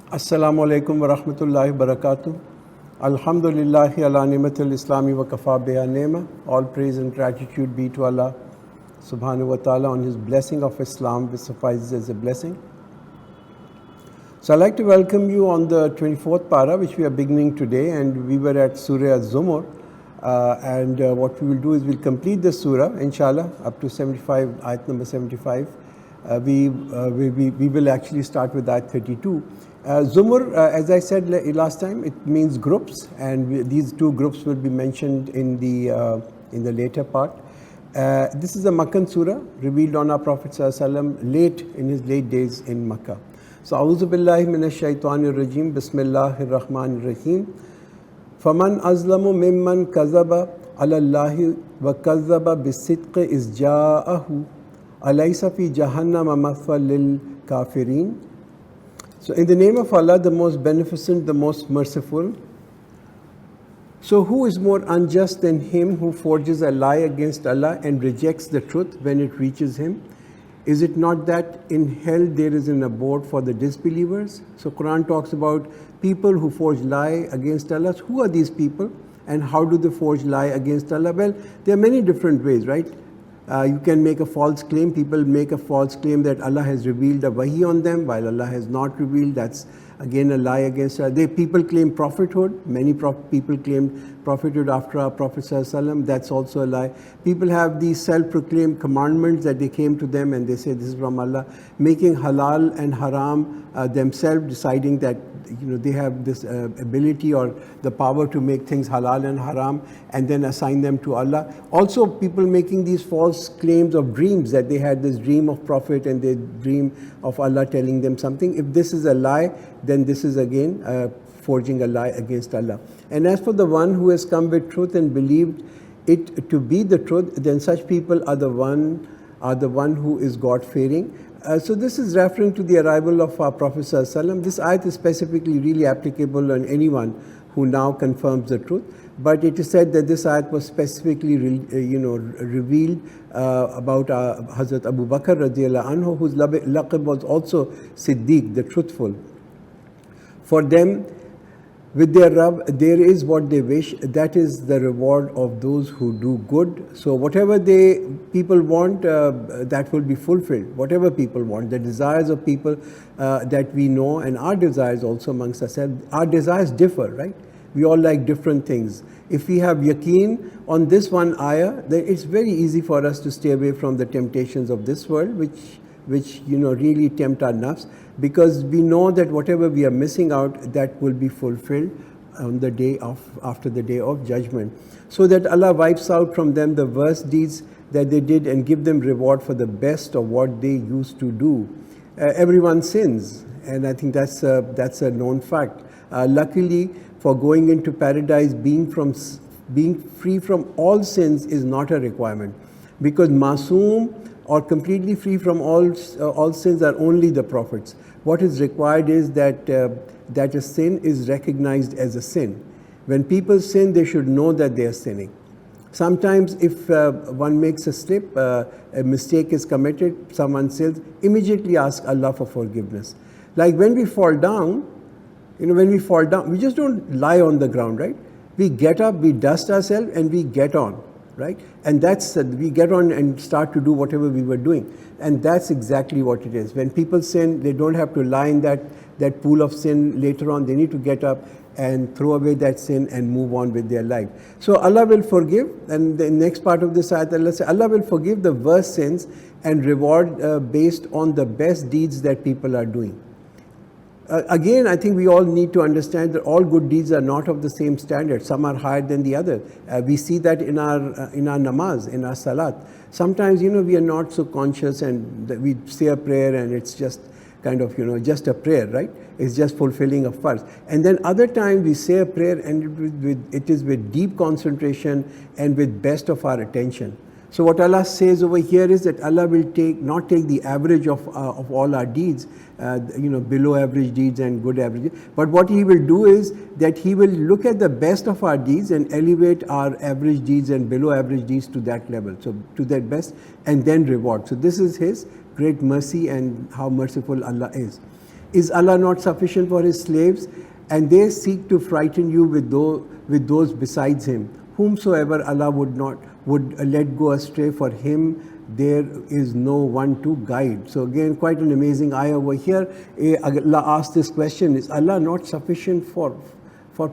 Assalamu alaikum wa rahmatullahi wa barakatuh. Alhamdulillahi ala nimatil islami wa kafa biha nema. All praise and gratitude be to Allah subhanahu wa ta'ala on his blessing of Islam, which suffices as a blessing. So I'd like to welcome you on the 24th para, which we are beginning today, and we were at Surah Az-Zumar. What we will do is we'll complete the surah, inshallah, up to 75, ayat number 75. We will actually start with ayat 32. Zumar, as I said last time, it means groups, and these two groups will be mentioned in the later part. This is a Makkan surah revealed on our Prophet ﷺ late in his late days in Makkah. So, A'udhu billahi minash shaitanir rajim, Bismillahir Rahmanir Rahim. Faman azlamu mimman kazaba ala Allahi wa kazaba bis-sidqi iz ja'ahu alaysa fi jahannama mathwa lil kafirin. So in the name of Allah, the most beneficent, the most merciful. So who is more unjust than him who forges a lie against Allah and rejects the truth when it reaches him? Is it not that in hell there is an abode for the disbelievers? So Quran talks about people who forge lie against Allah. Who are these people and how do they forge lie against Allah? Well, there are many different ways, right? You can make a false claim. People make a false claim that Allah has revealed a wahi on them while Allah has not revealed. That's again a lie against Allah. People claim prophethood. Many people claim prophethood after our Prophet ﷺ. That's also a lie. People have these self-proclaimed commandments that they came to them and they say this is from Allah. Making halal and haram themselves, deciding that they have this ability or the power to make things halal and haram and then assign them to Allah. Also people making these false claims of dreams, that they had this dream of Prophet and they dream of Allah telling them something. If this is a lie, then this is again forging a lie against Allah. And as for the one who has come with truth and believed it to be the truth, then such people are the one who is God-fearing. So this is referring to the arrival of our Prophet ﷺ. This ayat is specifically really applicable on anyone who now confirms the truth. But it is said that this ayat was specifically revealed about Hazrat Abu Bakr radiallahu anhu, whose laqab was also Siddiq, the truthful. For them, with their Rabb, there is what they wish. That is the reward of those who do good. So whatever people want, that will be fulfilled. Whatever people want, the desires of people that we know, and our desires also amongst ourselves, our desires differ, right? We all like different things. If we have yaqeen on this one ayah, then it's very easy for us to stay away from the temptations of this world, which really tempt our nafs, because we know that whatever we are missing out, that will be fulfilled on the day after the day of judgment. So that Allah wipes out from them the worst deeds that they did and give them reward for the best of what they used to do. Everyone sins, and I think that's a known fact. Luckily, for going into paradise, being free from all sins is not a requirement, because masoom or completely free from all sins are only the prophets. What is required is that a sin is recognized as a sin. When people sin, they should know that they are sinning. Sometimes if one makes a slip, a mistake is committed, someone sins, immediately ask Allah for forgiveness. Like when we fall down, we just don't lie on the ground, right? We get up, we dust ourselves, and we get on. Right? And we get on and start to do whatever we were doing. And that's exactly what it is. When people sin, they don't have to lie in that pool of sin later on. They need to get up and throw away that sin and move on with their life. So Allah will forgive, and the next part of this ayat, Allah says, Allah will forgive the worst sins and reward based on the best deeds that people are doing. Again, I think we all need to understand that all good deeds are not of the same standard. Some are higher than the other. We see that in our namaz, in our salat. Sometimes, we are not so conscious and we say a prayer and it's just kind of, just a prayer, right? It's just fulfilling a farz. And then other times we say a prayer and it is with deep concentration and with best of our attention. So what Allah says over here is that Allah will not take the average of all our deeds, below average deeds and good average, but what He will do is that He will look at the best of our deeds and elevate our average deeds and below average deeds to that level, so to that best, and then reward. So this is His great mercy and how merciful Allah is. Is Allah not sufficient for His slaves? And they seek to frighten you with those besides Him. Whomsoever Allah would let go astray, for him there is no one to guide. So again, quite an amazing ayah over here. Allah asked this question: is Allah not sufficient for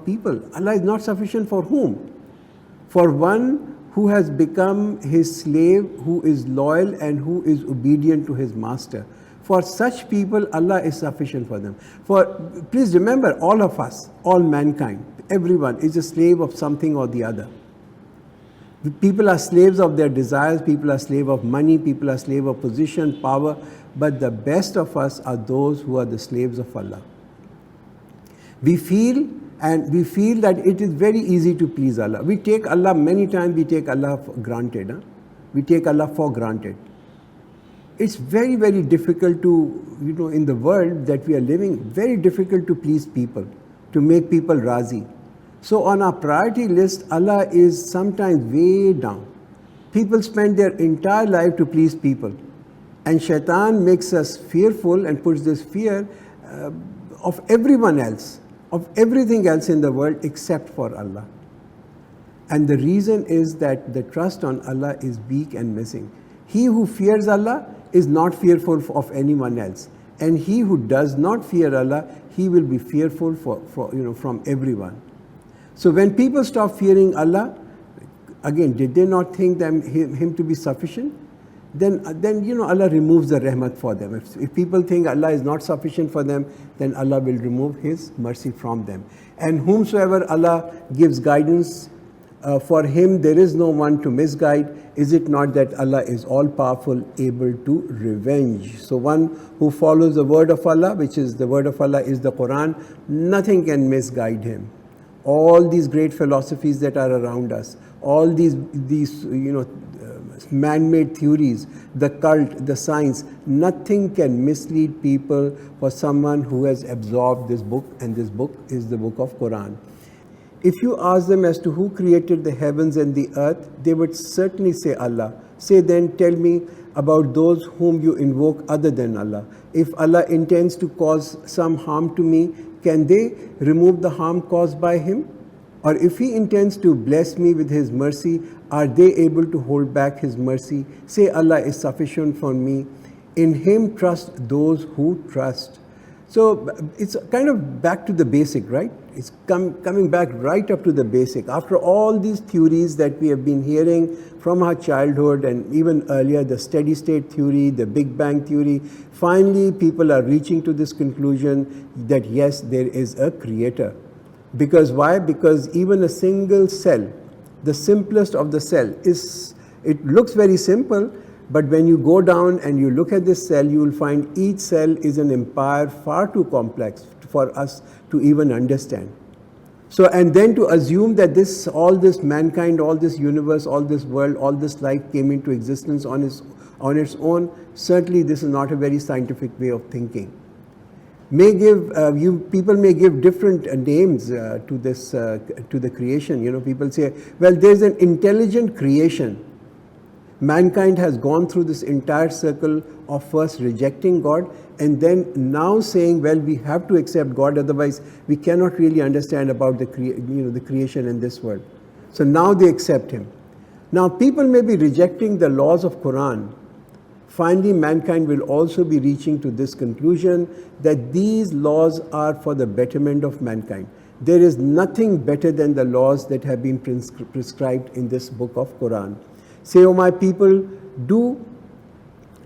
people? Allah is not sufficient for whom? For one who has become His slave, who is loyal and who is obedient to his master. For such people, Allah is sufficient for them. For please remember, all of us, all mankind, everyone is a slave of something or the other. People are slaves of their desires, people are slaves of money, people are slaves of position, power, but the best of us are those who are the slaves of Allah. We feel that it is very easy to please Allah. We take Allah, many times we take Allah for granted. Huh? We take Allah for granted. It's very, very difficult to, in the world that we are living, very difficult to please people, to make people razi. So on our priority list, Allah is sometimes way down. People spend their entire life to please people. And shaitan makes us fearful and puts this fear of everyone else, of everything else in the world except for Allah. And the reason is that the trust on Allah is weak and missing. He who fears Allah is not fearful of anyone else. And he who does not fear Allah, he will be fearful from everyone. So when people stop fearing Allah, again, did they not think Him to be sufficient? Then Allah removes the rahmat for them. If people think Allah is not sufficient for them, then Allah will remove His mercy from them. And whomsoever Allah gives guidance, for him there is no one to misguide. Is it not that Allah is all-powerful, able to revenge? So one who follows the word of Allah, which is the word of Allah is the Quran, nothing can misguide him. All these great philosophies that are around us, all these man-made theories, the cult, the science, nothing can mislead people for someone who has absorbed this book, and this book is the book of Quran. If you ask them as to who created the heavens and the earth, they would certainly say Allah. Say then, tell me about those whom you invoke other than Allah. If Allah intends to cause some harm to me, can they remove the harm caused by Him? Or if He intends to bless me with His mercy, are they able to hold back His mercy? Say Allah is sufficient for me. In Him trust those who trust. So it's kind of back to the basic, right? It's coming back right up to the basic. After all these theories that we have been hearing from our childhood and even earlier, the steady state theory, the Big Bang theory, finally people are reaching to this conclusion that yes, there is a creator. Because why? Because even a single cell, the simplest of the cell, it looks very simple, but when you go down and you look at this cell, you will find each cell is an empire far too complex for us to even understand. So, and then to assume that all this mankind, all this universe, all this world, all this life came into existence on its own, certainly this is not a very scientific way of thinking. People may give different names to the creation. People say, well, there's an intelligent creation. Mankind has gone through this entire circle of first rejecting God and then now saying, well, we have to accept God, otherwise we cannot really understand about the creation in this world. So now they accept Him. Now people may be rejecting the laws of Quran. Finally, mankind will also be reaching to this conclusion that these laws are for the betterment of mankind. There is nothing better than the laws that have been prescribed in this book of Quran. Say, O my people, do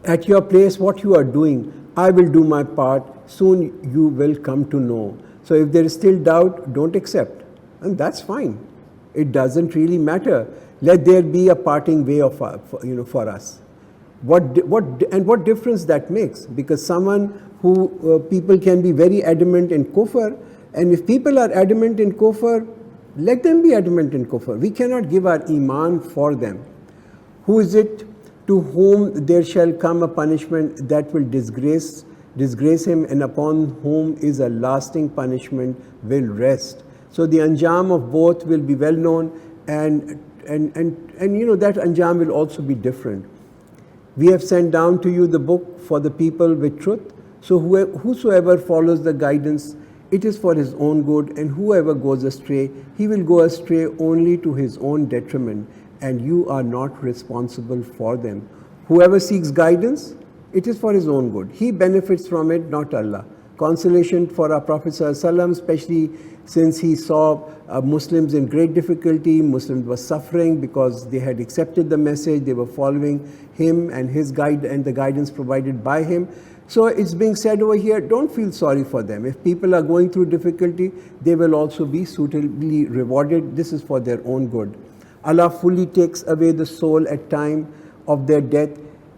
at your place what you are doing. I will do my part. Soon you will come to know. So if there is still doubt, don't accept. And that's fine. It doesn't really matter. Let there be a parting way for us. What difference that makes? Because someone who people can be very adamant in kufr, and if people are adamant in kufr, let them be adamant in kufr. We cannot give our iman for them. Who is it to whom there shall come a punishment that will disgrace him, and upon whom is a lasting punishment will rest? So the anjam of both will be well known, and that anjam will also be different. We have sent down to you the book for the people with truth. So whosoever follows the guidance, it is for his own good, and whoever goes astray, he will go astray only to his own detriment, and you are not responsible for them. Whoever seeks guidance, it is for his own good. He benefits from it, not Allah. Consolation for our Prophet ﷺ, especially since he saw Muslims in great difficulty. Muslims were suffering because they had accepted the message, they were following him and his guide and the guidance provided by him. So it's being said over here, don't feel sorry for them. If people are going through difficulty, they will also be suitably rewarded. This is for their own good. Allah fully takes away the soul at time of their death,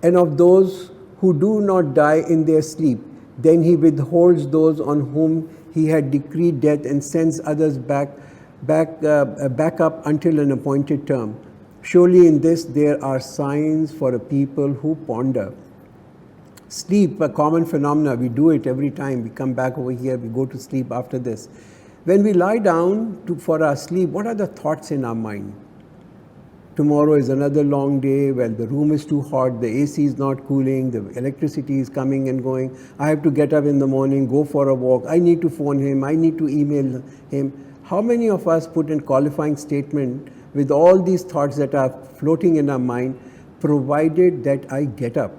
and of those who do not die in their sleep, then he withholds those on whom he had decreed death and sends others back up until an appointed term. Surely in this there are signs for a people who ponder. Sleep, a common phenomena, we do it every time. We come back over here, we go to sleep after this. When we lie down for our sleep, what are the thoughts in our mind? Tomorrow is another long day, well, the room is too hot, the AC is not cooling, the electricity is coming and going, I have to get up in the morning, go for a walk, I need to phone him, I need to email him. How many of us put in qualifying statement with all these thoughts that are floating in our mind, provided that I get up?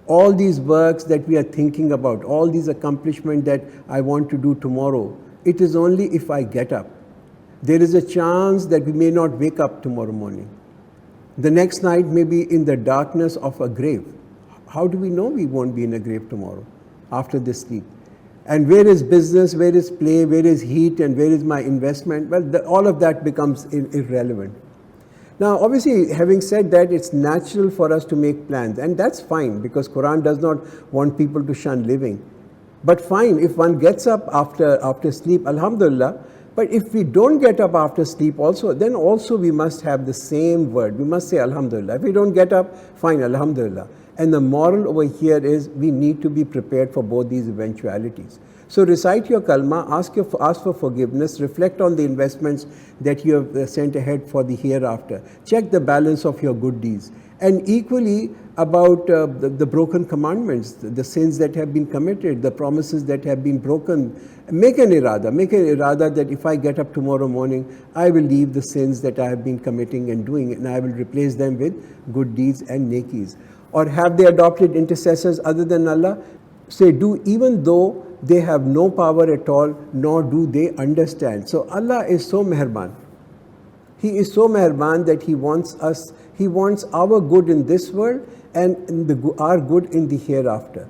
All these works that we are thinking about, all these accomplishments that I want to do tomorrow, it is only if I get up. There is a chance that we may not wake up tomorrow morning. The next night may be in the darkness of a grave. How do we know we won't be in a grave tomorrow after this sleep? And where is business, where is play, where is heat, and where is my investment? Well, all of that becomes irrelevant. Now, obviously, having said that, it's natural for us to make plans, and that's fine, because Quran does not want people to shun living. But fine, if one gets up after sleep, alhamdulillah. But if we don't get up after sleep also, then also we must have the same word. We must say alhamdulillah. If we don't get up, fine, alhamdulillah. And the moral over here is we need to be prepared for both these eventualities. So recite your kalma, ask for forgiveness, reflect on the investments that you have sent ahead for the hereafter. Check the balance of your good deeds. And equally about the broken commandments, the sins that have been committed, the promises that have been broken. Make an irada that if I get up tomorrow morning, I will leave the sins that I have been committing and doing, and I will replace them with good deeds and nekis. Or have they adopted intercessors other than Allah? Say, do, even though they have no power at all, nor do they understand. So Allah is so meherban. He is so meherban that He wants our good in this world and our good in the hereafter.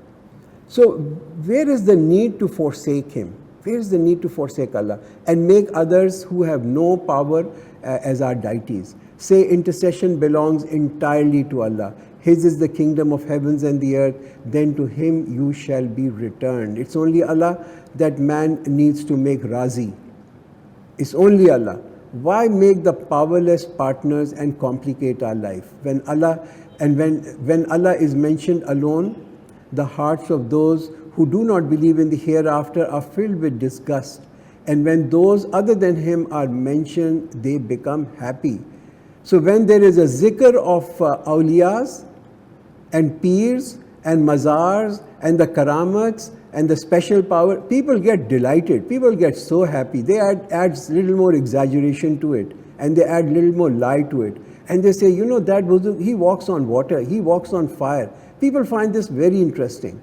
So where is the need to forsake Him? Where is the need to forsake Allah and make others who have no power as our deities? Say intercession belongs entirely to Allah. His is the kingdom of heavens and the earth, then to Him you shall be returned. It's only Allah that man needs to make razi. It's only Allah. Why make the powerless partners and complicate our life? When Allah is mentioned alone, the hearts of those who do not believe in the hereafter are filled with disgust. And when those other than Him are mentioned, they become happy. So when there is a zikr of awliyas and peers and mazars and the karamats and the special power, people get delighted, people get so happy. They add a little more exaggeration to it, and they add a little more lie to it. And they say, you know, that Buzu, he walks on water, he walks on fire. People find this very interesting.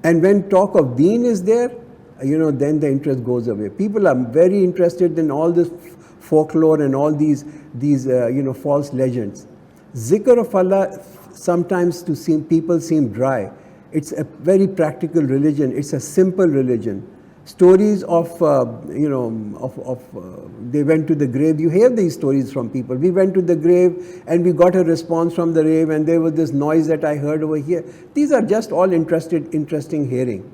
And when talk of deen is there, you know, then the interest goes away. People are very interested in all this folklore and all these false legends. Zikr of Allah sometimes people seem dry. It's a very practical religion. It's a simple religion. Stories of they went to the grave. You hear these stories from people. We went to the grave and we got a response from the grave, and there was this noise that I heard over here. These are just all interesting hearing.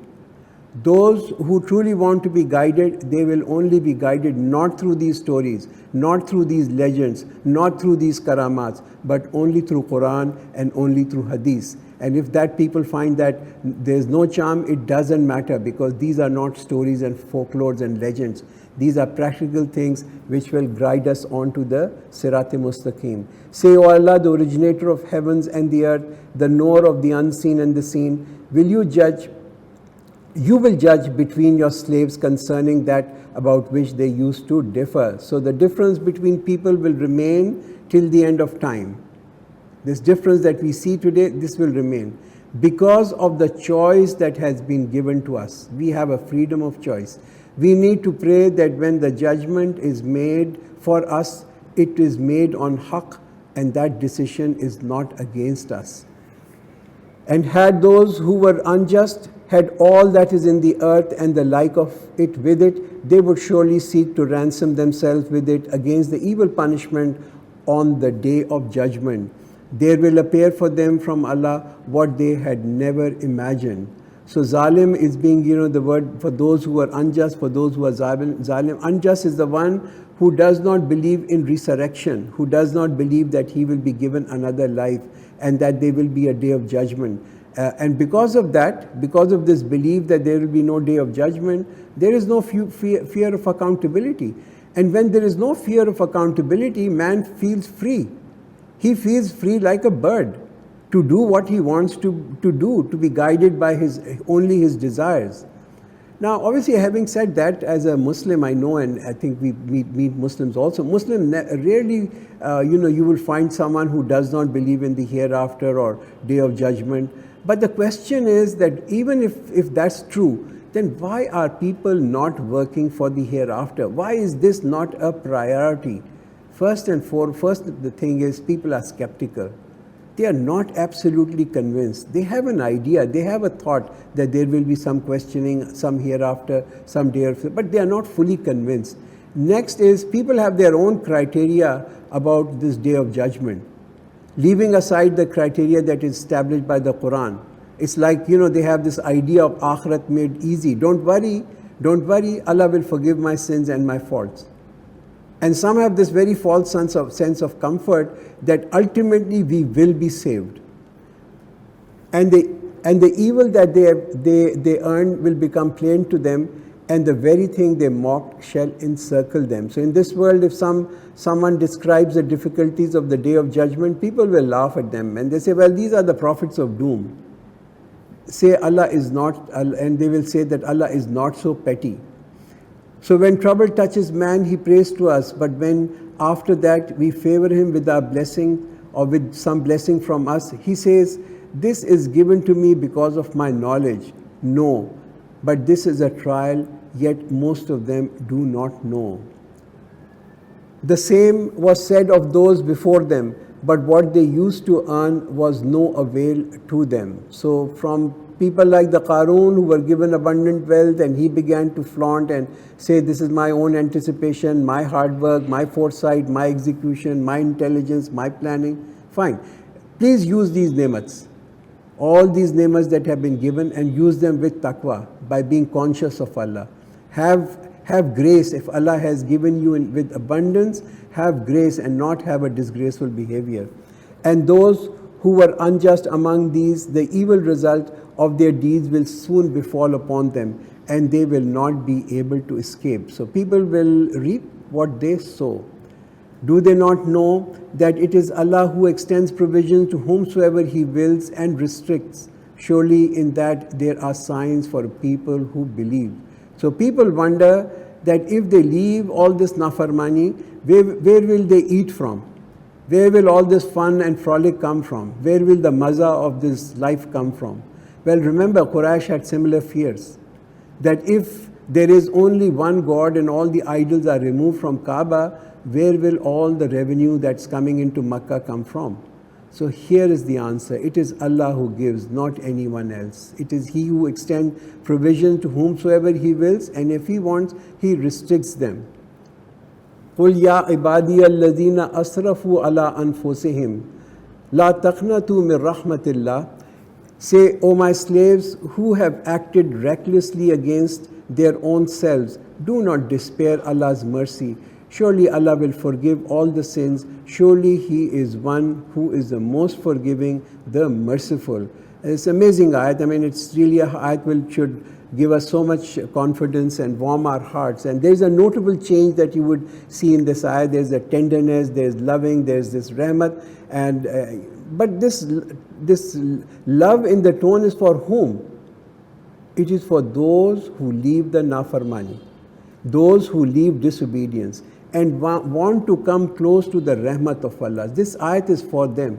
Those who truly want to be guided, they will only be guided not through these stories, not through these legends, not through these karamats, but only through Quran and only through Hadith. And if that people find that there's no charm, it doesn't matter, because these are not stories and folklores and legends. These are practical things which will guide us onto the Sirat-e-Mustaqim. Say, O Allah, the originator of heavens and the earth, the knower of the unseen and the seen, will you judge You will judge between your slaves concerning that about which they used to differ. So the difference between people will remain till the end of time. This difference that we see today, this will remain. Because of the choice that has been given to us, we have a freedom of choice. We need to pray that when the judgment is made for us, it is made on haqq, and that decision is not against us. And had those who were unjust had all that is in the earth and the like of it with it, they would surely seek to ransom themselves with it against the evil punishment on the day of judgment. There will appear for them from Allah what they had never imagined. So zalim is being, the word for those who are unjust, for those who are zalim. Unjust is the one who does not believe in resurrection, who does not believe that he will be given another life and that there will be a day of judgment. And because of that, because of this belief that there will be no day of judgment, there is no fear of accountability. And when there is no fear of accountability, man feels free. He feels free like a bird to do what he wants to do, to be guided by only his desires. Now, obviously, having said that, as a Muslim, I know, and I think we meet Muslims also. Muslim rarely, you will find someone who does not believe in the hereafter or day of judgment. But the question is that even if that's true, then why are people not working for the hereafter? Why is this not a priority? First and foremost, the thing is people are skeptical. They are not absolutely convinced. They have an idea, they have a thought that there will be some questioning, some hereafter, some day after, but they are not fully convinced. Next is people have their own criteria about this day of judgment, leaving aside the criteria that is established by the Quran. It's like, they have this idea of akhirat made easy. Don't worry, Allah will forgive my sins and my faults. And some have this very false sense of comfort that ultimately we will be saved. And the evil that they earn will become plain to them, and the very thing they mocked shall encircle them. So in this world, if someone describes the difficulties of the day of judgment, people will laugh at them. And they say, well, these are the prophets of doom. Say Allah is not, and they will say that Allah is not so petty. So when trouble touches man, he prays to us, but when after that we favor him with our blessing or with some blessing from us, he says, this is given to me because of my knowledge. No, but this is a trial, yet most of them do not know. The same was said of those before them, but what they used to earn was no avail to them. So from people like the Qarun who were given abundant wealth, and he began to flaunt and say, this is my own anticipation, my hard work, my foresight, my execution, my intelligence, my planning. Fine. Please use these nemats, all these nemats that have been given, and use them with taqwa, by being conscious of Allah. Have grace. If Allah has given you with abundance, have grace and not have a disgraceful behavior. And those who were unjust among these, the evil result of their deeds will soon befall upon them, and they will not be able to escape. So people will reap what they sow. Do they not know that it is Allah who extends provision to whomsoever He wills and restricts? Surely in that there are signs for people who believe. So people wonder that if they leave all this nafarmani, where will they eat from? Where will all this fun and frolic come from? Where will the maza of this life come from? Well, remember, Quraysh had similar fears, that if there is only one God and all the idols are removed from Kaaba, where will all the revenue that's coming into Makkah come from? So here is the answer. It is Allah who gives, not anyone else. It is He who extends provision to whomsoever He wills, and if He wants, He restricts them. قُلْ يَا عِبَادِيَ الَّذِينَ أَسْرَفُوا عَلَىٰ أَنفُسِهِمْ لَا تَقْنَطُوا مِنْ رَحْمَةِ اللَّهِ. Say, O my slaves who have acted recklessly against their own selves, do not despair Allah's mercy. Surely Allah will forgive all the sins. Surely He is one who is the most forgiving, the merciful. It's amazing ayat. I mean, it's really a ayat which should give us so much confidence and warm our hearts. And there's a notable change that you would see in this ayat. There's a tenderness, there's loving, there's this rahmat. And but this love in the tone is for whom? It is for those who leave the nafarmani, those who leave disobedience and want to come close to the rahmat of Allah. This ayat is for them,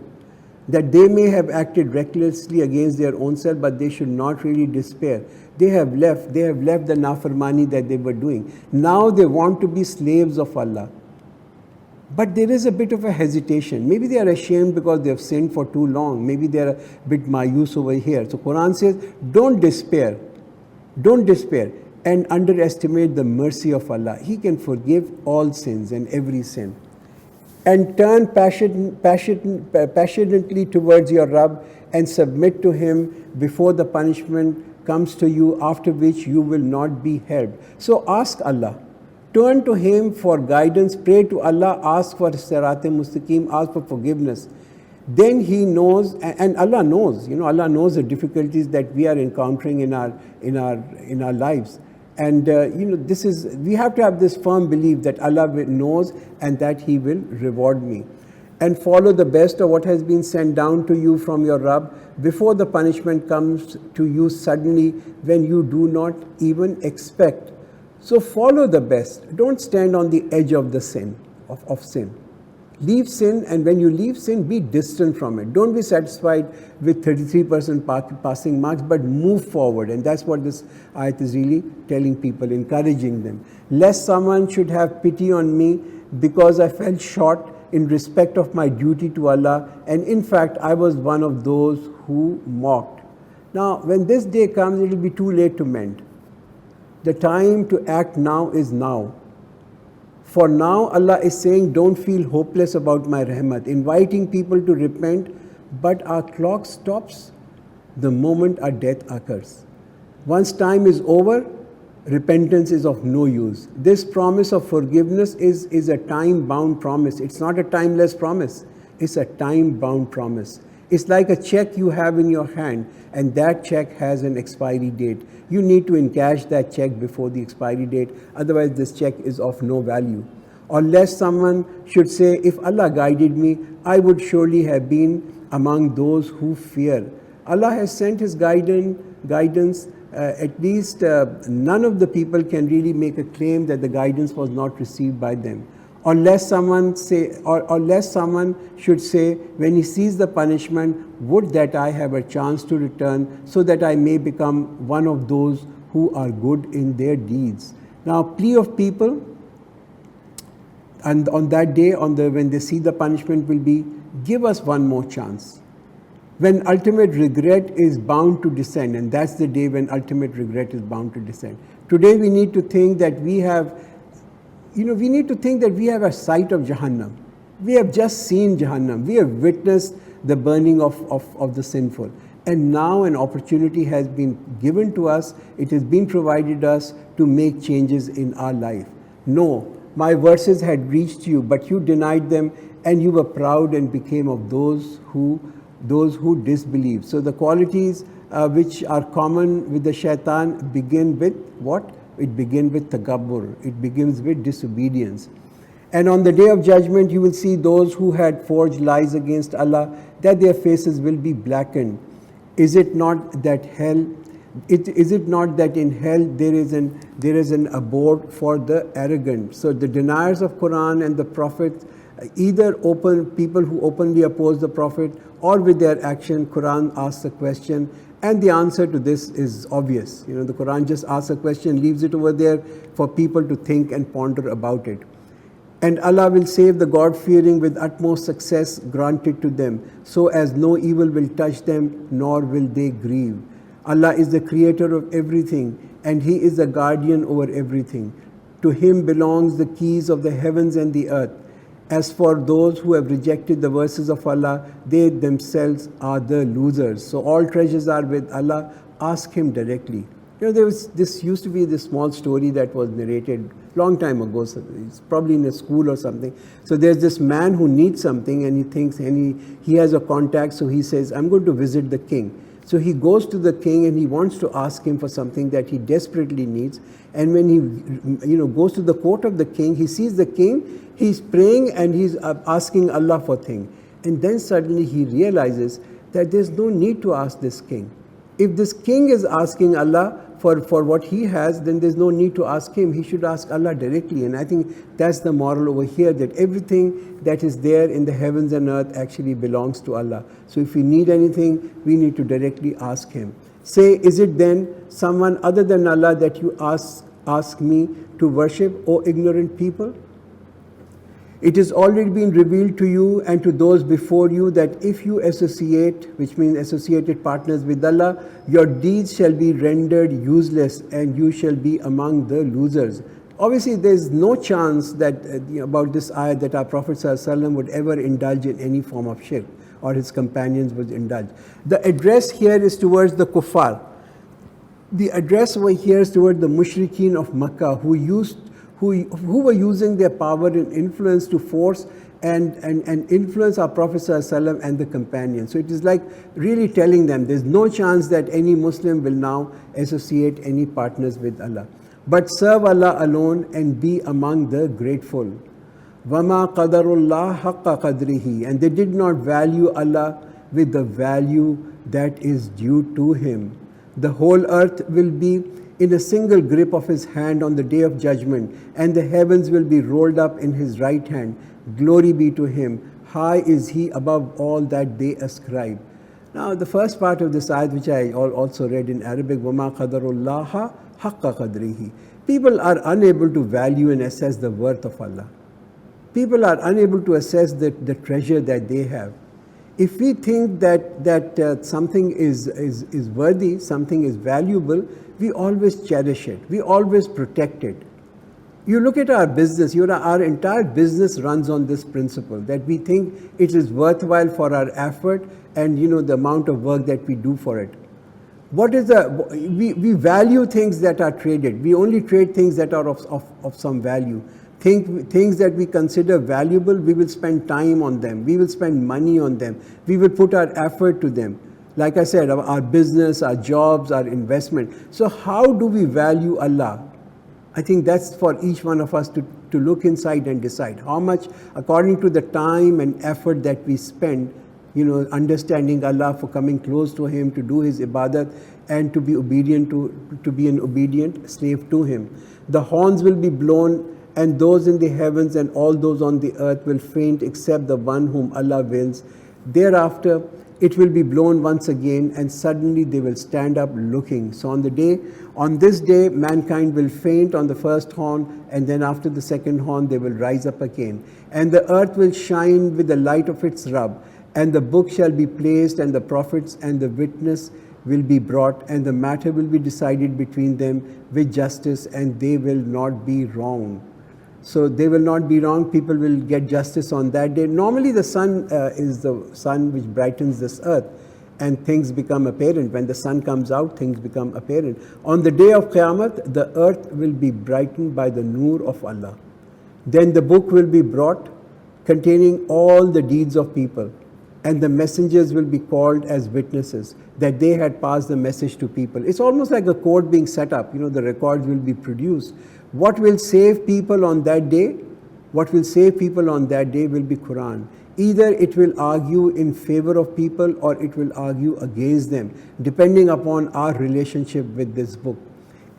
that they may have acted recklessly against their own self, but they should not really despair. They have left the nafarmani that they were doing. Now they want to be slaves of Allah. But there is a bit of a hesitation. Maybe they are ashamed because they have sinned for too long. Maybe they are a bit mayus over here. So Quran says, don't despair. Don't despair and underestimate the mercy of Allah. He can forgive all sins and every sin. And turn passionately towards your Rabb and submit to Him before the punishment comes to you, after which you will not be helped. So ask Allah. Turn to Him for guidance, pray to Allah, ask for Sirat Mustaqim, ask for forgiveness. Then He knows, and Allah knows, Allah knows the difficulties that we are encountering in our lives. And we have to have this firm belief that Allah knows and that He will reward me. And follow the best of what has been sent down to you from your Rabb before the punishment comes to you suddenly when you do not even expect. So follow the best. Don't stand on the edge of the sin, of sin. Leave sin, and when you leave sin, be distant from it. Don't be satisfied with 33% passing marks, but move forward. And that's what this ayat is really telling people, encouraging them. Lest someone should have pity on me because I fell short in respect of my duty to Allah, and in fact, I was one of those who mocked. Now, when this day comes, it will be too late to mend. The time to act now is now. For now, Allah is saying, don't feel hopeless about my rahmat, inviting people to repent, but our clock stops the moment our death occurs. Once time is over, repentance is of no use. This promise of forgiveness is a time-bound promise. It's not a timeless promise. It's a time-bound promise. It's like a check you have in your hand, and that check has an expiry date. You need to encash that check before the expiry date, otherwise this check is of no value. Or lest someone should say, if Allah guided me, I would surely have been among those who fear. Allah has sent His guidance. At least none of the people can really make a claim that the guidance was not received by them. Or lest someone should say, when he sees the punishment, would that I have a chance to return so that I may become one of those who are good in their deeds. Now, plea of people, and on that day, when they see the punishment, will be, give us one more chance. When ultimate regret is bound to descend, and that's the day when ultimate regret is bound to descend. Today we need to think that we have a sight of Jahannam. We have just seen Jahannam. We have witnessed the burning of the sinful. And now an opportunity has been given to us. It has been provided us to make changes in our life. No, my verses had reached you, but you denied them, and you were proud and became of those who disbelieve. So the qualities which are common with the shaitan begin with what? It begins with takabbur. It begins with disobedience. And on the day of judgment, you will see those who had forged lies against Allah, that their faces will be blackened. Is it not that in hell there is an abode for the arrogant? So the deniers of Quran and the Prophet, either people who openly oppose the Prophet, or with their action, Quran asks a question, and the answer to this is obvious. The Quran just asks a question, leaves it over there for people to think and ponder about it. And Allah will save the God-fearing with utmost success granted to them, so as no evil will touch them, nor will they grieve. Allah is the creator of everything, and He is the guardian over everything. To Him belongs the keys of the heavens and the earth. As for those who have rejected the verses of Allah, they themselves are the losers. So all treasures are with Allah. Ask Him directly. This used to be this small story that was narrated long time ago. So it's probably in a school or something. So there's this man who needs something, and he thinks, and he has a contact. So he says, I'm going to visit the king. So he goes to the king and he wants to ask him for something that he desperately needs. And when he goes to the court of the king, he sees the king, he's praying and he's asking Allah for things. And then suddenly he realizes that there's no need to ask this king. If this king is asking Allah for what he has, then there's no need to ask him. He should ask Allah directly. And I think that's the moral over here, that everything that is there in the heavens and earth actually belongs to Allah. So if we need anything, we need to directly ask him. Say, is it then someone other than Allah that you ask me to worship, O ignorant people? It has already been revealed to you and to those before you that if you associate, which means associated partners with Allah, your deeds shall be rendered useless and you shall be among the losers. Obviously, there is no chance that about this ayah that our Prophet ﷺ would ever indulge in any form of shirk, or his companions would indulge. The address here is towards the kuffar. The address over here is towards the mushrikeen of Makkah who were using their power and influence to force and influence our Prophet ﷺ and the companions. So it is like really telling them there's no chance that any Muslim will now associate any partners with Allah. But serve Allah alone and be among the grateful. وَمَا قَدَرُ اللَّهَ حَقَّ قَدْرِهِ. And they did not value Allah with the value that is due to Him. The whole earth will be in a single grip of His hand on the day of judgment, and the heavens will be rolled up in His right hand. Glory be to Him. High is He above all that they ascribe. Now the first part of this ayat, which I also read in Arabic, وَمَا قَدَرُ اللَّهَ حَقَّ قَدْرِهِ. People are unable to value and assess the worth of Allah. People are unable to assess the treasure that they have. If we think that something is worthy, something is valuable, we always cherish it. We always protect it. You look at our business, our entire business runs on this principle, that we think it is worthwhile for our effort and the amount of work that we do for it. We value things that are traded. We only trade things that are of some value. Things that we consider valuable, we will spend time on them. We will spend money on them. We will put our effort to them. Like I said, our business, our jobs, our investment. So how do we value Allah? I think that's for each one of us to look inside and decide how much, according to the time and effort that we spend, understanding Allah, for coming close to Him, to do His ibadat, and to be obedient to be an obedient slave to Him. The horns will be blown, and those in the heavens and all those on the earth will faint except the one whom Allah wills. Thereafter, it will be blown once again, and suddenly they will stand up looking. So on this day, mankind will faint on the first horn, and then after the second horn, they will rise up again. And the earth will shine with the light of its Rabb, and the book shall be placed, and the prophets and the witness will be brought, and the matter will be decided between them with justice, and they will not be wrong. So they will not be wrong. People will get justice on that day. Normally the sun is the sun which brightens this earth, and things become apparent. When the sun comes out, things become apparent. On the day of Qiyamah, the earth will be brightened by the nur of Allah. Then the book will be brought containing all the deeds of people, and the messengers will be called as witnesses that they had passed the message to people. It's almost like a court being set up. The records will be produced. What will save people on that day? What will save people on that day will be Quran. Either it will argue in favor of people or it will argue against them, depending upon our relationship with this book.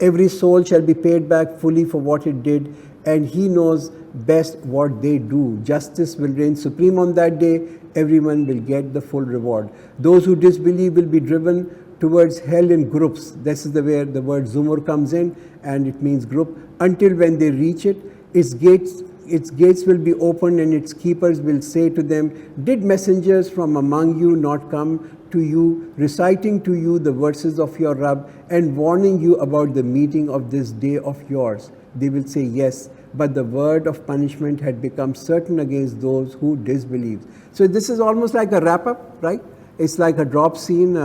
Every soul shall be paid back fully for what it did, and He knows best what they do. Justice will reign supreme on that day. Everyone will get the full reward. Those who disbelieve will be driven towards hell in groups. This is where the word Zumur comes in, and it means group. Until when they reach it, its gates will be opened, and its keepers will say to them, "Did messengers from among you not come to you, reciting to you the verses of your Rabb, and warning you about the meeting of this day of yours?" They will say, "Yes, but the word of punishment had become certain against those who disbelieved." So this is almost like a wrap-up, right? It's like a drop scene.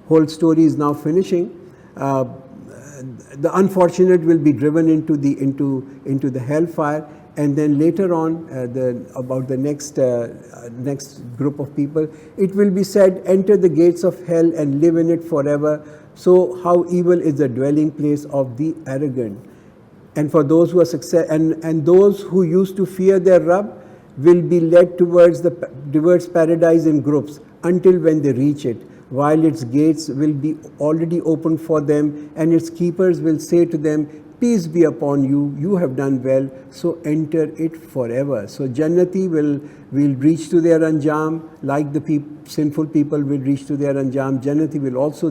Whole story is now finishing. The unfortunate will be driven into the hellfire, and then later on, about the next group of people, it will be said, "Enter the gates of hell and live in it forever. So how evil is the dwelling place of the arrogant." And for those who are and those who used to fear their Rabb will be led towards paradise in groups until when they reach it. while its gates will be already open for them, and its keepers will say to them, peace be upon you, you have done well, so enter it forever. So Jannati will reach to their anjam, like the sinful people will reach to their anjam. Jannati will also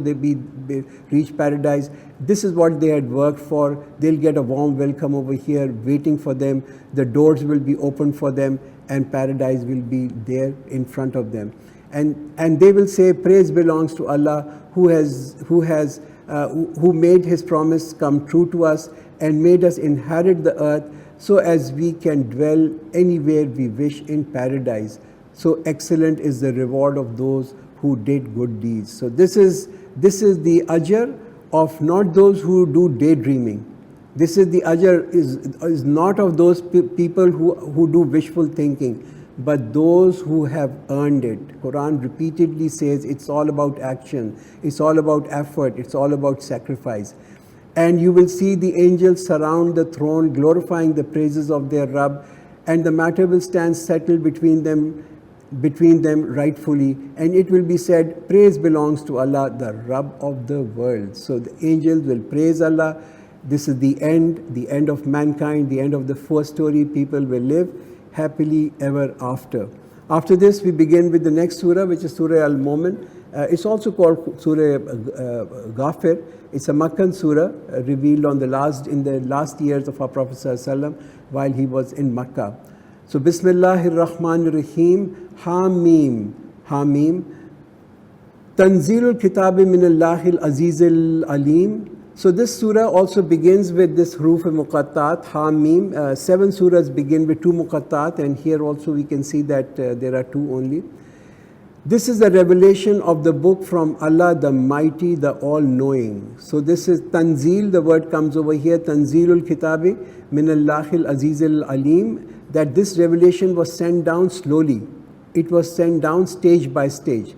reach paradise. This is what they had worked for. They'll get a warm welcome over here waiting for them. The doors will be open for them, and paradise will be there in front of them. And they will say, praise belongs to Allah who made His promise come true to us and made us inherit the earth so as we can dwell anywhere we wish in paradise. So excellent is the reward of those who did good deeds. So this is the ajr of not those who do daydreaming. This is the ajr is not of those people who do wishful thinking, but those who have earned it. Quran repeatedly says it's all about action, it's all about effort, it's all about sacrifice. And you will see the angels surround the throne, glorifying the praises of their Rabb, and the matter will stand settled between them rightfully, and it will be said, praise belongs to Allah, the Rabb of the world. So the angels will praise Allah. This is the end of mankind, the end of the first story. People will live happily ever after. After this, we begin with the next surah, which is Surah Al-Mu'min. It's also called Surah Ghafir. It's a Makkan surah revealed in the last years of our Prophet ﷺ while he was in Makkah. So Bismillahir Rahmanir Rahim. Hamim. Hamim. Tanzilul Kitabi Minallahil Azizil Alim. So this surah also begins with this huruf muqattat, Hamim. 7 surahs begin with 2 muqattat, and here also we can see that there are 2 only. This is the revelation of the book from Allah, the Mighty, the All-Knowing. So this is Tanzil, the word comes over here, Tanzilul Kitabi Minallahil Azizil Alim, that this revelation was sent down slowly. It was sent down stage by stage.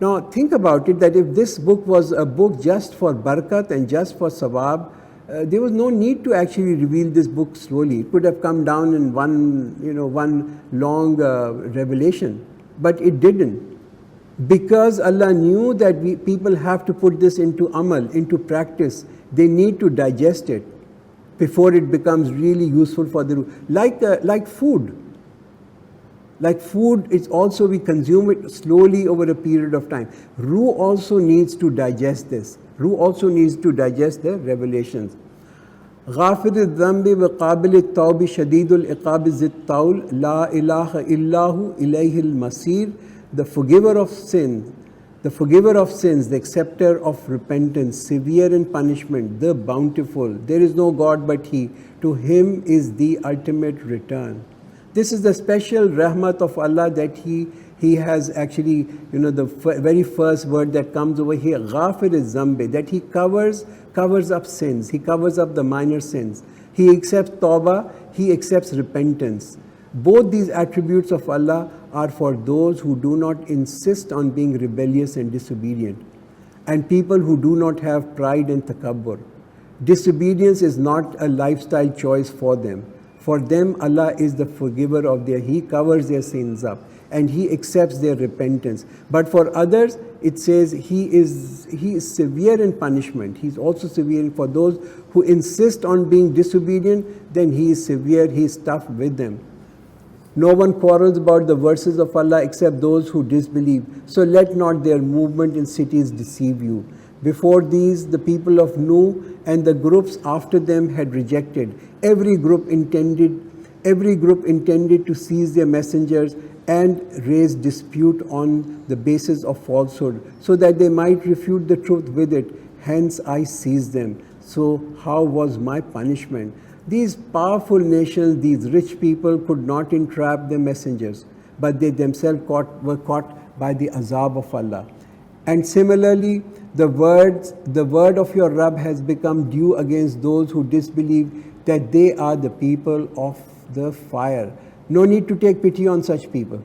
Now think about it, that if this book was a book just for barakat and just for sawab, there was no need to actually reveal this book slowly. It could have come down in one long revelation, but it didn't. Because Allah knew that people have to put this into amal, into practice. They need to digest it before it becomes really useful for the ruh. Like food. Like food, it's also we consume it slowly over a period of time. Ruh also needs to digest this. Ruh also needs to digest the revelations. غافر الذنب وقابل التوب شديد العقاب ذي الطول لا إله إلا هو إليه المصير. The forgiver of sins, the acceptor of repentance, severe in punishment, the bountiful. There is no God but He. To Him is the ultimate return. This is the special rahmat of Allah that He has actually, the very first word that comes over here, Ghafir al-Zambi, that He covers up sins. He covers up the minor sins. He accepts tawbah, He accepts repentance. Both these attributes of Allah are for those who do not insist on being rebellious and disobedient, and people who do not have pride and takabbur. Disobedience is not a lifestyle choice for them. For them, Allah is the forgiver of He covers their sins up and He accepts their repentance. But for others, it says He is severe in punishment. He's also severe for those who insist on being disobedient, then He is severe, He is tough with them. No one quarrels about the verses of Allah except those who disbelieve. So let not their movement in cities deceive you. Before these, the people of Nuh and the groups after them had rejected. Every group intended to seize their messengers and raise dispute on the basis of falsehood, so that they might refute the truth with it. Hence I seized them. So how was my punishment? These powerful nations, these rich people could not entrap their messengers, but they themselves were caught by the azab of Allah. And similarly, the word of your Rabb has become due against those who disbelieve, that they are the people of the fire. No need to take pity on such people.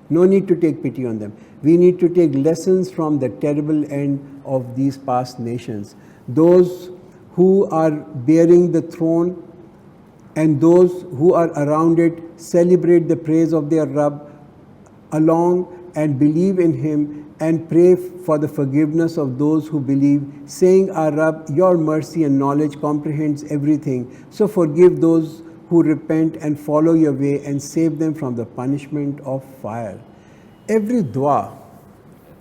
No need to take pity on them. We need to take lessons from the terrible end of these past nations. Those who are bearing the throne and those who are around it celebrate the praise of their Rabb along and believe in Him and pray for the forgiveness of those who believe, saying, Our Rabb, your mercy and knowledge comprehends everything. So forgive those who repent and follow your way and save them from the punishment of fire. Every dua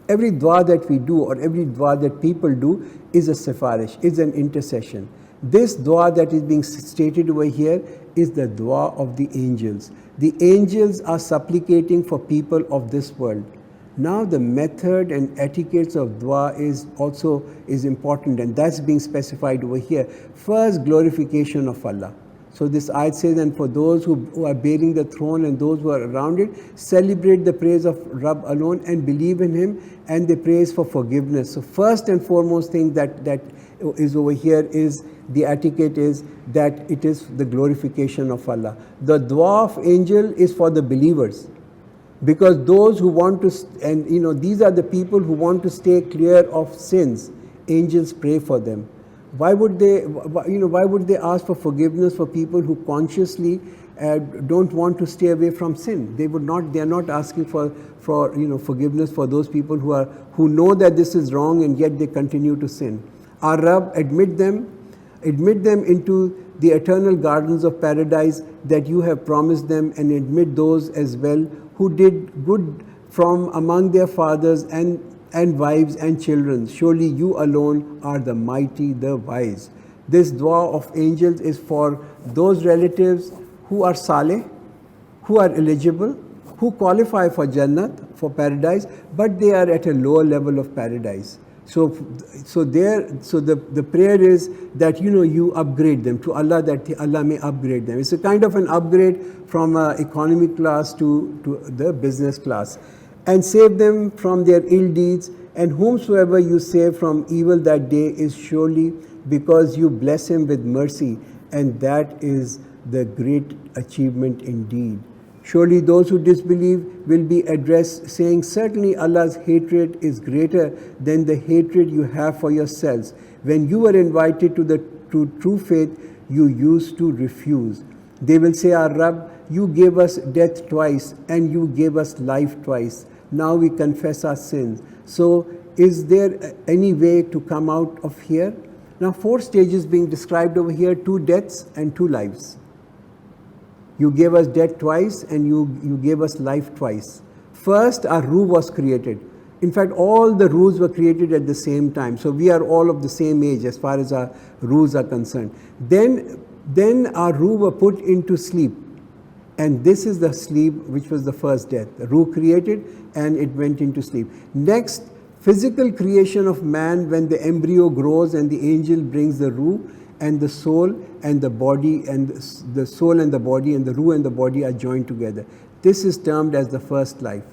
that we do or every dua that people do is a sifarish, is an intercession. This dua that is being stated over here is the dua of the angels. The angels are supplicating for people of this world. Now the method and etiquettes of dua is important, and that's being specified over here. First, glorification of Allah. So this ayat says, and for those who are bearing the throne and those who are around it, celebrate the praise of Rabb alone and believe in Him, and they praise for forgiveness. So first and foremost thing that is over here is the etiquette is that it is the glorification of Allah. The dua of angel is for the believers, because those who want to, and these are the people who want to stay clear of sins, angels pray for them. Why would they ask for forgiveness for people who consciously don't want to stay away from sin? They are not asking for forgiveness for those people who know that this is wrong and yet they continue to sin. Our Rabb, admit them into the eternal gardens of paradise that you have promised them, and admit those as well who did good from among their fathers and wives and children. Surely you alone are the mighty, the wise. This dua of angels is for those relatives who are saleh, who are eligible, who qualify for Jannat, for paradise, but they are at a lower level of paradise. So the prayer is that you upgrade them to Allah, that Allah may upgrade them. It's a kind of an upgrade from economy class to the business class. And save them from their ill deeds, and whomsoever you save from evil that day is surely because you bless him with mercy, and that is the great achievement indeed. Surely those who disbelieve will be addressed, saying, certainly Allah's hatred is greater than the hatred you have for yourselves. When you were invited to true faith, you used to refuse. They will say, Our Rabb, you gave us death twice and you gave us life twice. Now we confess our sins. So is there any way to come out of here? Now 4 stages being described over here, 2 deaths and 2 lives. You gave us death twice and you gave us life twice. First, our ruh was created. In fact, all the ruhs were created at the same time. So we are all of the same age as far as our ruhs are concerned. Then our ruh were put into sleep. And this is the sleep which was the first death. The ruh created and it went into sleep. Next, physical creation of man, when the embryo grows and the angel brings the ruh and the soul and the body, and the soul and the body and the ruh and the body are joined together. This is termed as the first life.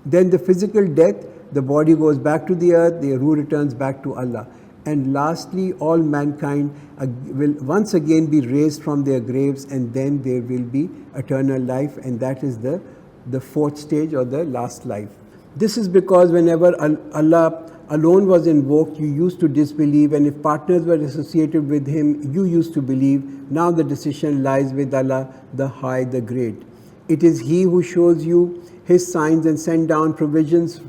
Then the physical death, the body goes back to the earth, the ruh returns back to Allah. And lastly, all mankind will once again be raised from their graves, and then there will be eternal life, and that is the 4th stage or the last life. This is because whenever Allah alone was invoked, you used to disbelieve, and if partners were associated with Him, you used to believe. Now the decision lies with Allah, the High, the Great. It is He who shows you His signs and sends down provisions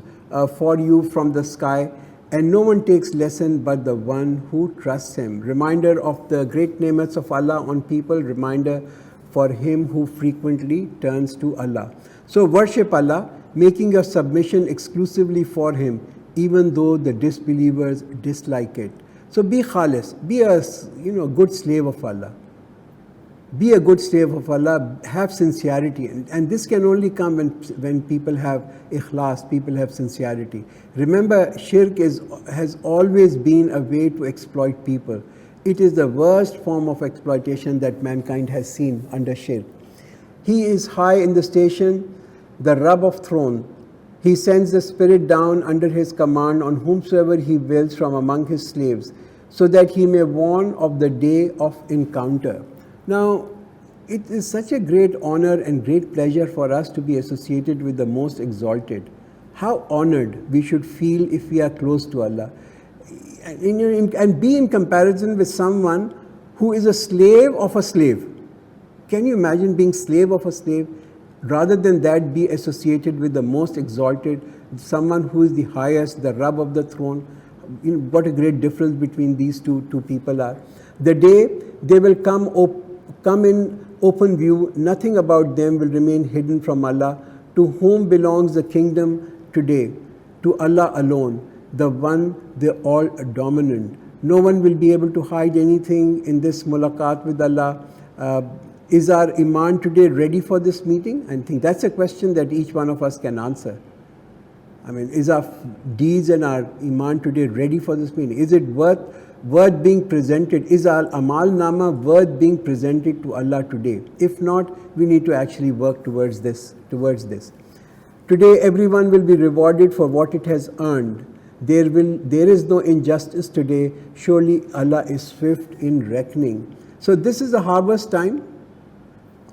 for you from the sky, and no one takes lesson but the one who trusts Him. Reminder of the great ni'mats of Allah on people, reminder for him who frequently turns to Allah. So worship Allah, making your submission exclusively for Him, even though the disbelievers dislike it. So be khalis, be a good slave of Allah. Be a good slave of Allah, have sincerity, and this can only come when people have ikhlas, people have sincerity. Remember, shirk has always been a way to exploit people. It is the worst form of exploitation that mankind has seen under shirk. He is high in the station, the Rabb of throne. He sends the Spirit down under His command on whomsoever He wills from among His slaves, so that He may warn of the day of encounter. Now, it is such a great honor and great pleasure for us to be associated with the Most Exalted. How honored we should feel if we are close to Allah. And be in comparison with someone who is a slave of a slave. Can you imagine being slave of a slave? rather than that be associated with the most exalted, someone who is the highest, the Rabb of the throne. What a great difference between these two people are. The day they will come in open view, nothing about them will remain hidden from Allah, to whom belongs the kingdom today, to Allah alone, the one, the all-dominant. No one will be able to hide anything in this mulaqat with Allah. Is our iman today ready for this meeting? I think that's a question that each one of us can answer. I mean, is our deeds and our iman today ready for this meeting? Is it worth being presented? Is our amal nama worth being presented to Allah today? If not, we need to actually work towards this. Today, everyone will be rewarded for what it has earned. There is no injustice today. Surely Allah is swift in reckoning. So this is a harvest time.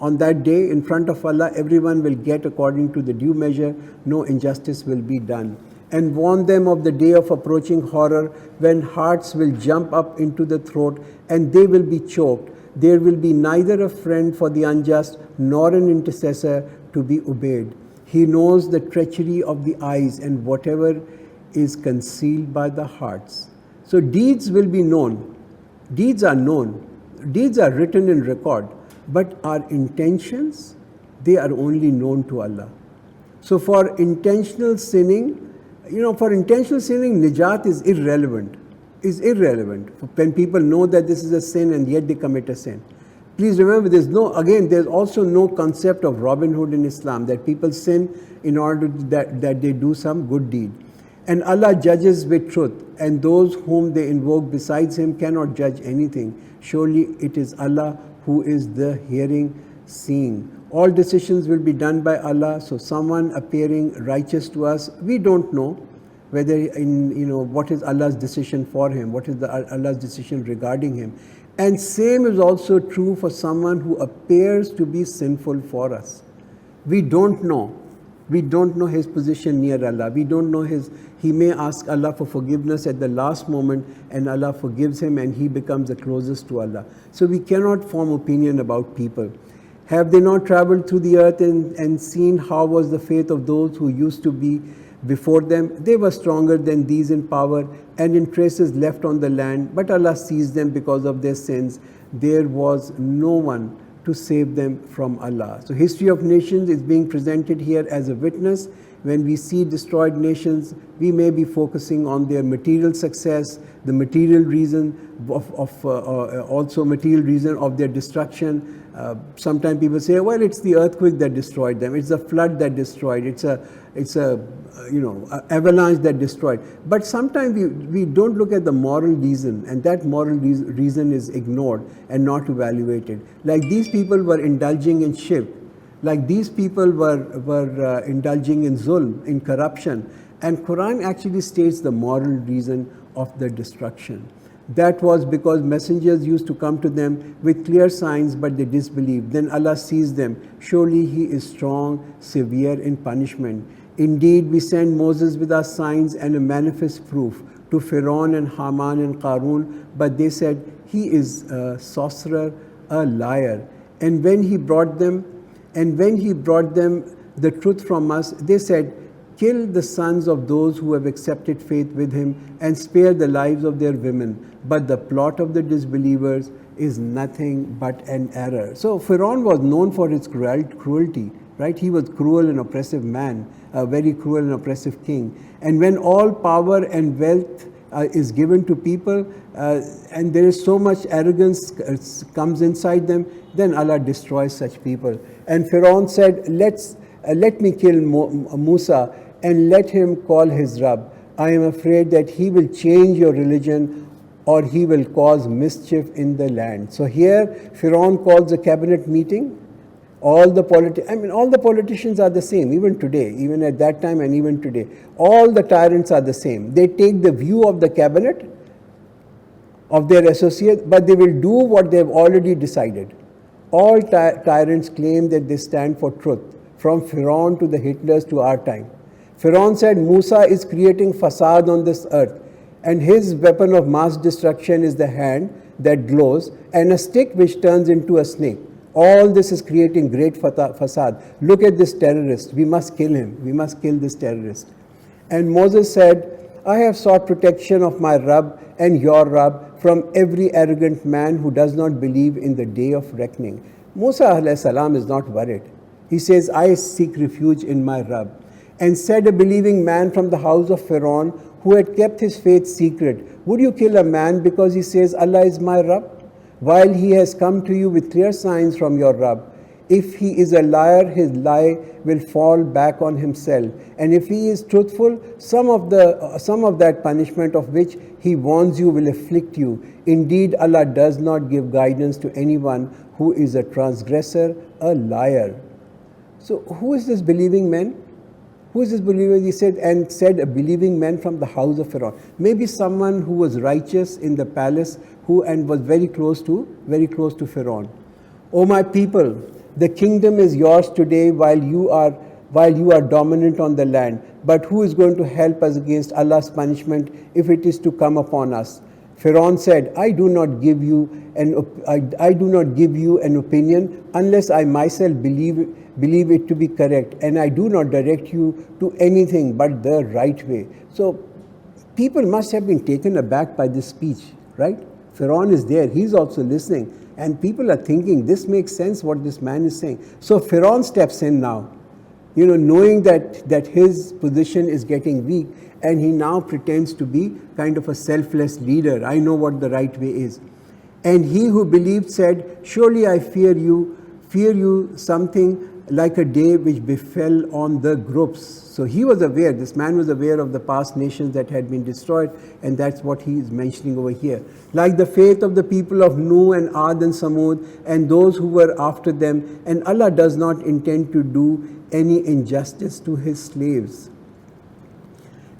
On that day, in front of Allah, everyone will get according to the due measure. No injustice will be done. And warn them of the day of approaching horror, when hearts will jump up into the throat and they will be choked. There will be neither a friend for the unjust nor an intercessor to be obeyed. He knows the treachery of the eyes and whatever is concealed by the hearts. So deeds will be known. Deeds are known. Deeds are written in record. But our intentions, they are only known to Allah. So for intentional sinning, nijat is irrelevant. When people know that this is a sin and yet they commit a sin. Please remember, there's also no concept of Robin Hood in Islam, that people sin in order that they do some good deed. And Allah judges with truth, and those whom they invoke besides Him cannot judge anything. Surely it is Allah who is the hearing, seeing. All decisions will be done by Allah. So someone appearing righteous to us, we don't know whether what is Allah's decision for him, what is Allah's decision regarding him. And same is also true for someone who appears to be sinful for us. We don't know. We don't know his position near Allah. We don't know he may ask Allah for forgiveness at the last moment, and Allah forgives him and he becomes the closest to Allah. So we cannot form opinion about people. Have they not traveled through the earth and seen how was the faith of those who used to be before them? They were stronger than these in power and in traces left on the land, but Allah seized them because of their sins. There was no one to save them from Allah. So history of nations is being presented here as a witness. When we see destroyed nations, we may be focusing on their material success, the material reason also material reason of their destruction. Sometimes people say, well, it's the earthquake that destroyed them, it's the flood that destroyed, it's a avalanche that destroyed. But sometimes we don't look at the moral reason, and that moral reason is ignored and not evaluated. Like these people were indulging in shirk, like these people were indulging in zulm, in corruption, and Quran actually states the moral reason of the destruction. That was because messengers used to come to them with clear signs, but they disbelieved. Then Allah seized them. Surely He is strong, severe in punishment. Indeed, we sent Moses with our signs and a manifest proof to Pharaoh and Haman and Qarun, but they said, he is a sorcerer, a liar. And when he brought them the truth from us, they said, kill the sons of those who have accepted faith with him and spare the lives of their women. But the plot of the disbelievers is nothing but an error. So Pharaoh was known for his cruelty, right? He was cruel and oppressive man, a very cruel and oppressive king. And when all power and wealth is given to people, and there is so much arrogance comes inside them, then Allah destroys such people. And Pharaoh said, let me kill Musa and let him call his Rabb. I am afraid that he will change your religion or he will cause mischief in the land. So here Pharaoh calls a cabinet meeting. All the politicians are the same, even today, even at that time and even today. All the tyrants are the same. They take the view of the cabinet, of their associates, but they will do what they have already decided. All tyrants claim that they stand for truth, from Pharaoh to the Hitlers to our time. Pharaoh said Musa is creating fasad on this earth, and his weapon of mass destruction is the hand that glows and a stick which turns into a snake. All this is creating great fasad. Look at this terrorist. We must kill him. We must kill this terrorist. And Moses said, I have sought protection of my Rabb and your Rabb from every arrogant man who does not believe in the day of reckoning. Musa alayhi salam is not worried. He says, I seek refuge in my Rabb. And said a believing man from the house of Pharaoh who had kept his faith secret, would you kill a man because he says, Allah is my Rabb, while he has come to you with clear signs from your Rabb? If he is a liar, his lie will fall back on himself. And if he is truthful, some of that punishment of which he warns you will afflict you. Indeed, Allah does not give guidance to anyone who is a transgressor, a liar. So who is this believing man? Who is this believer? He said, and said a believing man from the house of Pharaoh. Maybe someone who was righteous in the palace and was very close to Pharaoh. O my people, the kingdom is yours today while you are dominant on the land. But who is going to help us against Allah's punishment if it is to come upon us? Pharaoh said, I do not give you an opinion unless I myself believe it to be correct, and I do not direct you to anything but the right way. So people must have been taken aback by this speech, right? Pharaoh is there, he's also listening, and people are thinking, this makes sense what this man is saying. So Pharaoh steps in now, knowing that his position is getting weak, and he now pretends to be kind of a selfless leader. I know what the right way is. And he who believed said, surely I fear you something like a day which befell on the groups. So he was aware, this man was aware of the past nations that had been destroyed, and that's what he is mentioning over here. Like the faith of the people of Nuh and Ad and Samud and those who were after them, and Allah does not intend to do any injustice to his slaves.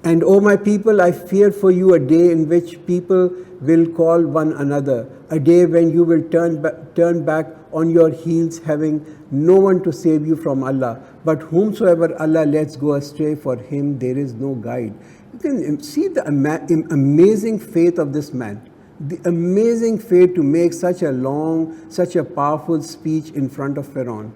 And O my people, I fear for you a day in which people will call one another, a day when you will turn back on your heels, having no one to save you from Allah. But whomsoever Allah lets go astray, for him there is no guide. You can see the amazing faith of this man. The amazing faith to make such a powerful speech in front of Pharaoh.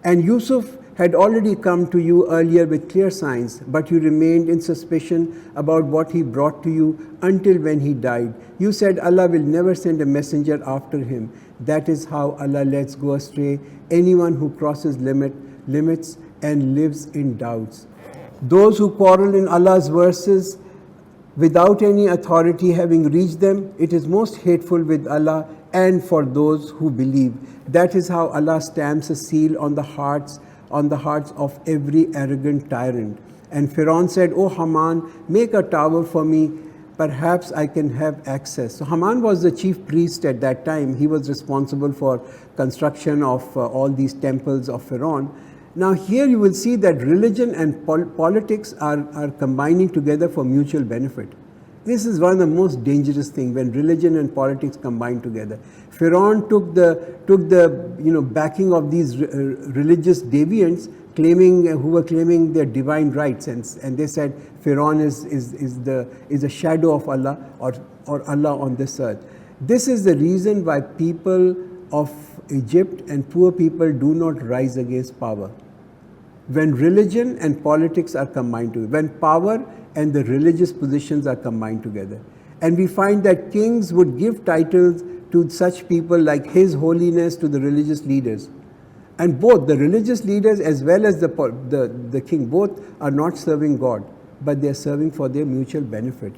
And Yusuf had already come to you earlier with clear signs, but you remained in suspicion about what he brought to you until when he died. You said Allah will never send a messenger after him. That is how Allah lets go astray anyone who crosses limits and lives in doubts. Those who quarrel in Allah's verses without any authority having reached them, it is most hateful with Allah and for those who believe. That is how Allah stamps a seal on the hearts of every arrogant tyrant. And Pharaoh said, O Haman, make a tower for me, perhaps I can have access. So Haman was the chief priest at that time. He was responsible for construction of all these temples of Pharaoh. Now here you will see that religion and politics are combining together for mutual benefit. This is one of the most dangerous things, when religion and politics combine together. Pharaoh took the backing of these religious deviants, who were claiming their divine rights, and they said Pharaoh is a shadow of Allah or Allah on this earth. This is the reason why people of Egypt and poor people do not rise against power. When religion and politics are combined together, when power and the religious positions are combined together. And we find that kings would give titles to such people like His Holiness to the religious leaders. And both the religious leaders as well as the king, both are not serving God, but they are serving for their mutual benefit.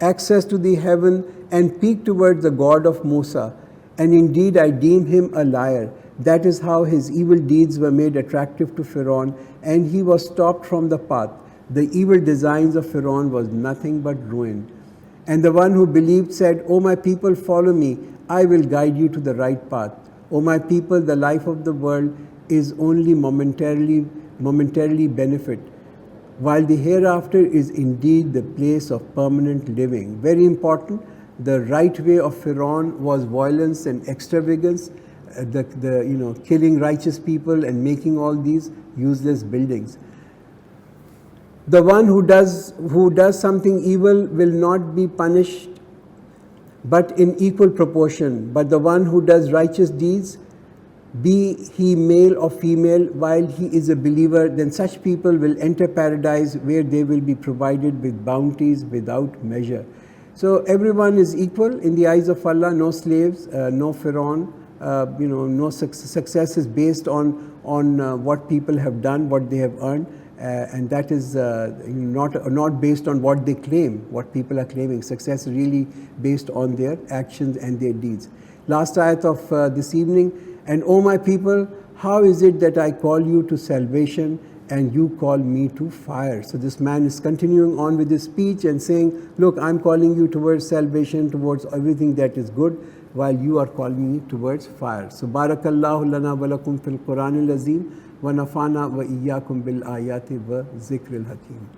Access to the heaven and peek towards the God of Musa, and indeed I deem him a liar. That is how his evil deeds were made attractive to Pharaoh, and he was stopped from the path. The evil designs of Pharaoh was nothing but ruin. And the one who believed said, O my people, follow me, I will guide you to the right path. O my people, the life of the world is only momentarily benefit, while the hereafter is indeed the place of permanent living. Very important, the right way of Pharaoh was violence and extravagance, killing righteous people and making all these useless buildings. The one who does something evil will not be punished, but in equal proportion. But the one who does righteous deeds be he male or female, while he is a believer, then such people will enter paradise where they will be provided with bounties without measure. So everyone is equal in the eyes of Allah, no slaves, no Pharaoh, no success is based on what people have done, what they have earned, and that is not based on what they claim, what people are claiming. Success is really based on their actions and their deeds. Last ayat of this evening, and O my people, how is it that I call you to salvation and you call me to fire? So this man is continuing on with his speech and saying, look, I'm calling you towards salvation, towards everything that is good, while you are calling me towards fire. So barakallahu lana wa lakum fil Quranil Azim wa nafana wa iyyakum bil ayati wa zikril hakim.